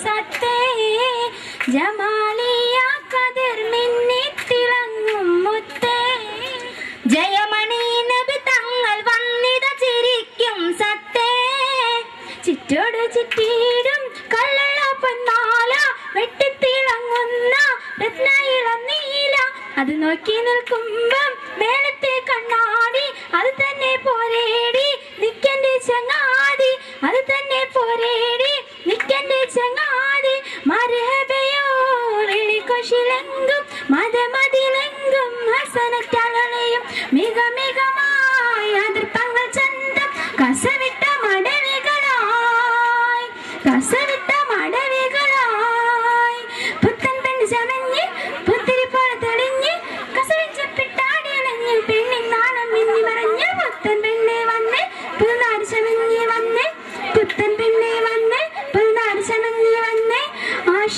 സത്തേ ജമാലിയ കതിർ മിന്നിത്തിളങ്ങും മുത്തേ ജയമണി നബി തങ്ങൾ വന്നിത ചിരിക്കും സത്തേ ചിറ്റോട് ചിറ്റീടും കള്ള പൊന്നാല വെട്ടിത്തിളങ്ങുന്ന രത്നയിളം നീല അത് നോക്കി നിൽക്കുമ്പം മേലത്തെ കണ്ണാടി അത് തന്നെ പോരേടി നിക്കന്റെ ചങ്ങാതി അത് തന്നെ പോരേടി നിക്കന്റെ ചങ്ങാതി മരഹബയോളിക്കൊശിലെങ്കും മതമതിലെങ്കും ഹസനത്തളയും മിക മികമായ അതിർപ്പങ്ങൾ ചന്തം കസവിട്ട മടവികളായി പുത്തൻ പെണ്ണ് ചമഞ്ഞ് പുത്തിരി പോലെ തെളിഞ്ഞ് കസവിച്ചപ്പിട്ടാടിയണഞ്ഞ് പെണ്ണിൻ നാണം മിന്നി മറഞ്ഞ് പുത്തൻ പെണ്ണെ വന്ന് പുതുനാട് ചമഞ്ഞ് വന്ന് പുത്തൻ പെണ്ണെ വന്ന് പുതുനാട് ചമഞ്ഞ് വന്ന് ആശ